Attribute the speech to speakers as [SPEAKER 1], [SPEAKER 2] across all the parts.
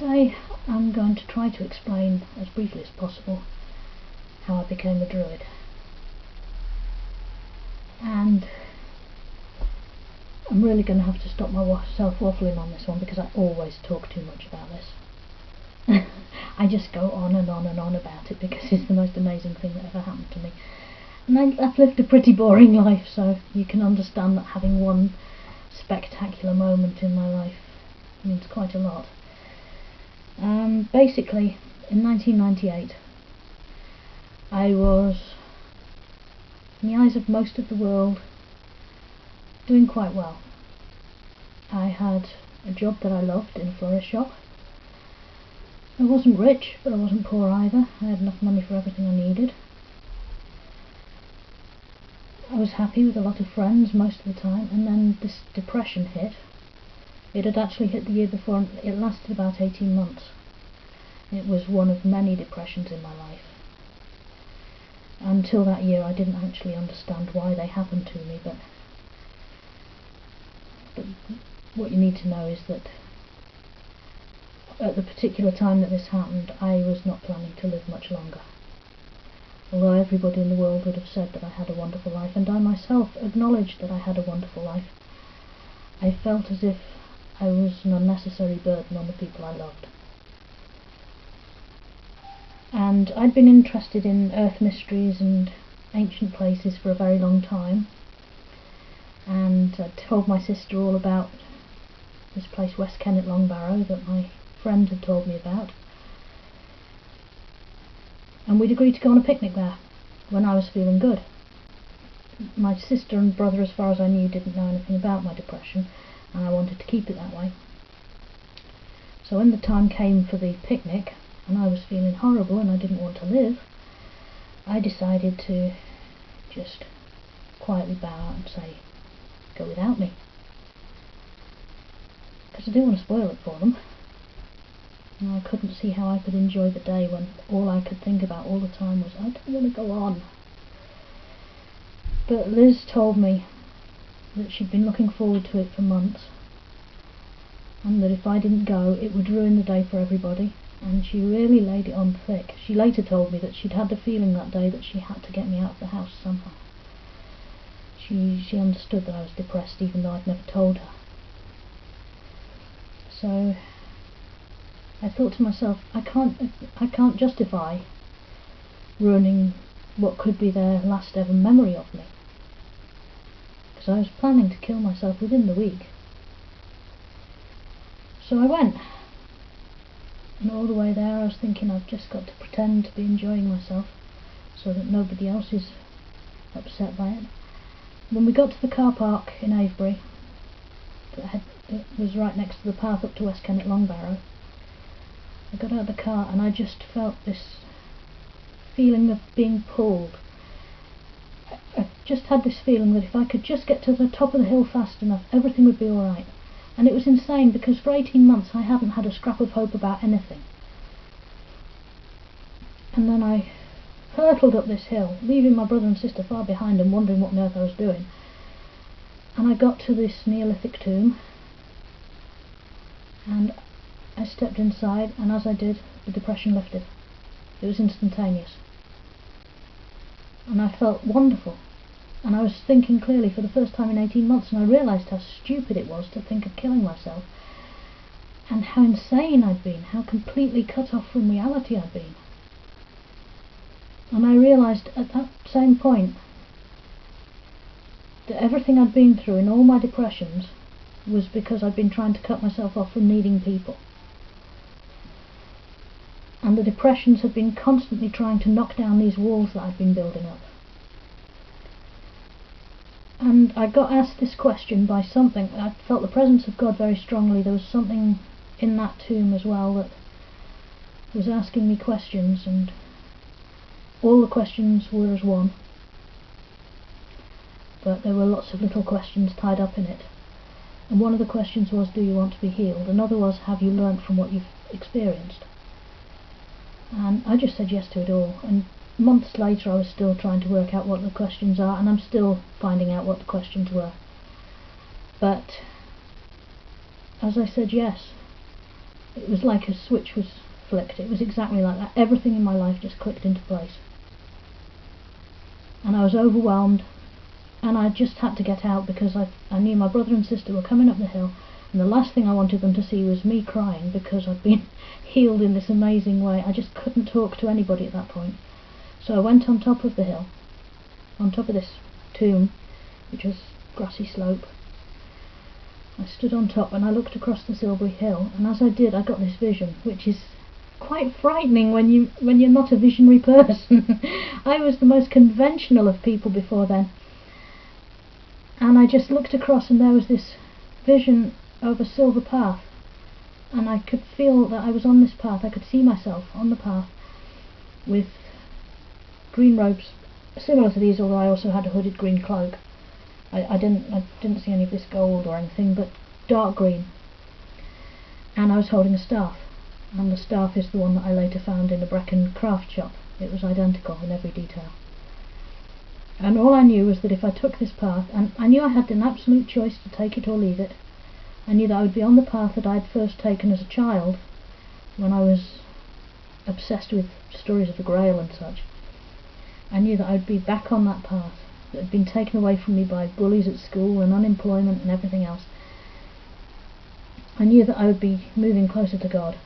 [SPEAKER 1] Today I'm going to try to explain as briefly as possible how I became a druid. And I'm really going to have to stop myself waffling on this one, because I always talk too much about this. I just go on and on and on about it because it's the most amazing thing that ever happened to me. And I've lived a pretty boring life, so you can understand that having one spectacular moment in my life means quite a lot. Basically, in 1998, I was, in the eyes of most of the world, doing quite well. I had a job that I loved in a florist shop. I wasn't rich, but I wasn't poor either. I had enough money for everything I needed. I was happy with a lot of friends most of the time, and then this depression hit. It had actually hit the year before, and it lasted about 18 months. It was one of many depressions in my life. Until that year I didn't actually understand why they happened to me, but what you need to know is that at the particular time that this happened, I was not planning to live much longer. Although everybody in the world would have said that I had a wonderful life, and I myself acknowledged that I had a wonderful life, I felt as if I was an unnecessary burden on the people I loved. And I'd been interested in earth mysteries and ancient places for a very long time, and I told my sister all about this place, West Kennet Long Barrow, that my friend had told me about, and we'd agreed to go on a picnic there when I was feeling good. My sister and brother, as far as I knew, didn't know anything about my depression, and I wanted to keep it that way. So when the time came for the picnic, and I was feeling horrible and I didn't want to live, I decided to just quietly bow out and say, go without me. Because I didn't want to spoil it for them. And I couldn't see how I could enjoy the day when all I could think about all the time was, I don't want to go on. But Liz told me that she'd been looking forward to it for months, and that if I didn't go it would ruin the day for everybody, and she really laid it on thick. She later told me that she'd had the feeling that day that she had to get me out of the house somehow. She understood that I was depressed, even though I'd never told her. So I thought to myself, I can't justify ruining what could be their last ever memory of me, because I was planning to kill myself within the week. So I went, and all the way there I was thinking, I've just got to pretend to be enjoying myself so that nobody else is upset by it. When we got to the car park in Avebury, that was right next to the path up to West Kennet Long Barrow, I got out of the car and I just felt this feeling of being pulled. I just had this feeling that if I could just get to the top of the hill fast enough, everything would be alright. And it was insane, because for 18 months I hadn't had a scrap of hope about anything. And then I hurtled up this hill, leaving my brother and sister far behind and wondering what on earth I was doing. And I got to this Neolithic tomb, and I stepped inside, and as I did, the depression lifted. It was instantaneous. And I felt wonderful. And I was thinking clearly for the first time in 18 months, and I realised how stupid it was to think of killing myself, and how insane I'd been, how completely cut off from reality I'd been. And I realised at that same point that everything I'd been through in all my depressions was because I'd been trying to cut myself off from needing people. And the depressions had been constantly trying to knock down these walls that I'd been building up. And I got asked this question by something. I felt the presence of God very strongly. There was something in that tomb as well that was asking me questions, and all the questions were as one, but there were lots of little questions tied up in it. And one of the questions was, do you want to be healed? Another was, have you learnt from what you've experienced? And I just said yes to it all, and months later I was still trying to work out what the questions are, and I'm still finding out what the questions were. But as I said yes, It was like a switch was flicked. It was exactly like that. Everything in my life just clicked into place. And I was overwhelmed, and I just had to get out, because I knew my brother and sister were coming up the hill, and the last thing I wanted them to see was me crying because I'd been healed in this amazing way. I just couldn't talk to anybody at that point. So I went on top of the hill, on top of this tomb, which was grassy slope. I stood on top and I looked across the Silbury Hill, and as I did I got this vision, which is quite frightening when you're not a visionary person. I was the most conventional of people before then, and I just looked across and there was this vision of a silver path, and I could feel that I was on this path. I could see myself on the path with green robes similar to these, although I also had a hooded green cloak. I didn't see any of this gold or anything, but dark green, and I was holding a staff, and the staff is the one that I later found in a Brecon craft shop. It was identical in every detail. And all I knew was that if I took this path, and I knew I had an absolute choice to take it or leave it, I knew that I would be on the path that I had first taken as a child, when I was obsessed with stories of the Grail and such. I knew that I would be back on that path that had been taken away from me by bullies at school and unemployment and everything else. I knew that I would be moving closer to God,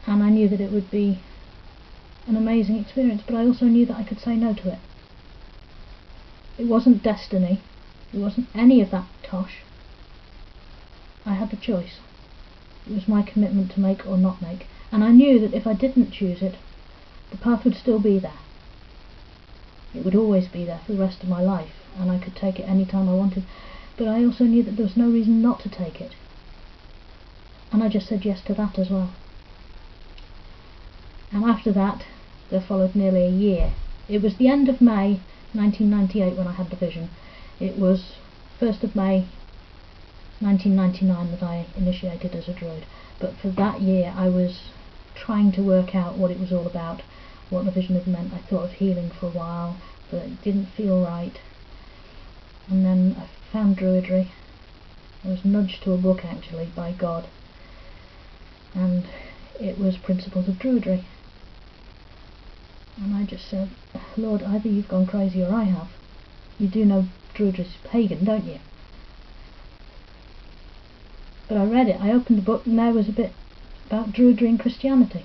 [SPEAKER 1] and I knew that it would be an amazing experience, but I also knew that I could say no to it. It wasn't destiny, it wasn't any of that tosh. I had the choice. It was my commitment to make or not make, and I knew that if I didn't choose it, the path would still be there. It would always be there for the rest of my life, and I could take it any time I wanted, but I also knew that there was no reason not to take it, and I just said yes to that as well. And after that there followed nearly a year. It was the end of May 1998 when I had the vision. It was 1st of May 1999 that I initiated as a Druid, but for that year I was trying to work out what it was all about, what the vision had meant. I thought of healing for a while, but it didn't feel right, and then I found Druidry. I was nudged to a book actually by God, and it was Principles of Druidry, and I just said, Lord, either you've gone crazy or I have. You do know Druidry's pagan, don't you? But I read it, I opened the book, and there was a bit about Druidry and Christianity,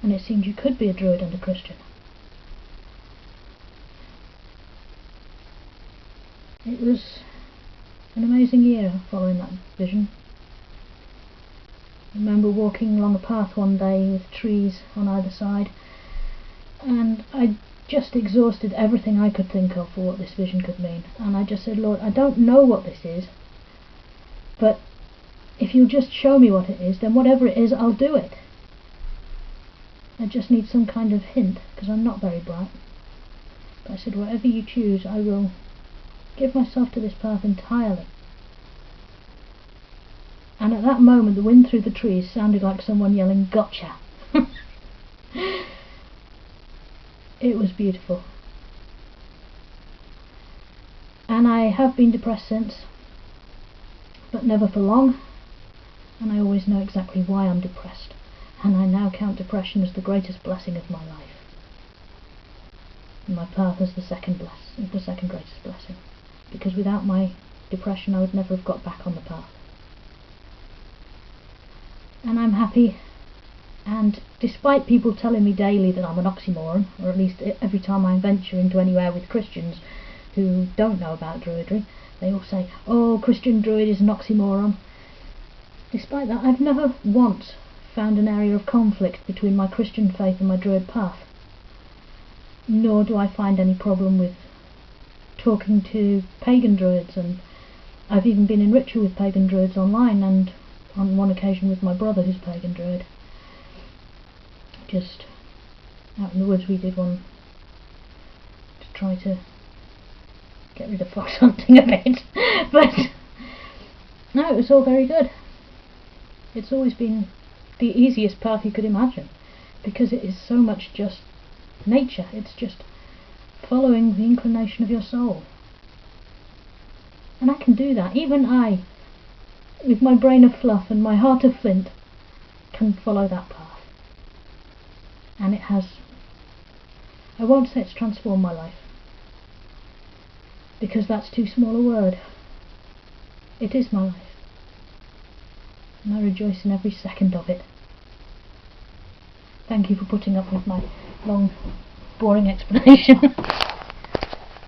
[SPEAKER 1] and it seemed you could be a Druid and a Christian. It was an amazing year following that vision. I remember walking along a path one day with trees on either side, and I just exhausted everything I could think of for what this vision could mean, and I just said, Lord, I don't know what this is, but if you'll just show me what it is, then whatever it is, I'll do it. I just need some kind of hint, because I'm not very bright. But I said, whatever you choose, I will give myself to this path entirely. And at that moment the wind through the trees sounded like someone yelling, gotcha! It was beautiful. And I have been depressed since, but never for long, and I always know exactly why I'm depressed, and I now count depression as the greatest blessing of my life, and my path as the second greatest blessing, because without my depression I would never have got back on the path. And I'm happy, and despite people telling me daily that I'm an oxymoron, or at least every time I venture into anywhere with Christians who don't know about Druidry, they all say, oh, Christian Druid is an oxymoron. Despite that, I've never once found an area of conflict between my Christian faith and my Druid path, nor do I find any problem with talking to pagan Druids, and I've even been in ritual with pagan Druids online, and on one occasion with my brother who's pagan Druid. Just out in the woods we did one to try to get rid of fox hunting a bit, but no, it was all very good. It's always been the easiest path you could imagine, because it is so much just nature. It's just following the inclination of your soul, and I can do that. Even I, with my brain of fluff and my heart of flint, can follow that path. And it has, I won't say it's transformed my life, because that's too small a word. It is my life, and I rejoice in every second of it. Thank you for putting up with my long, boring explanation.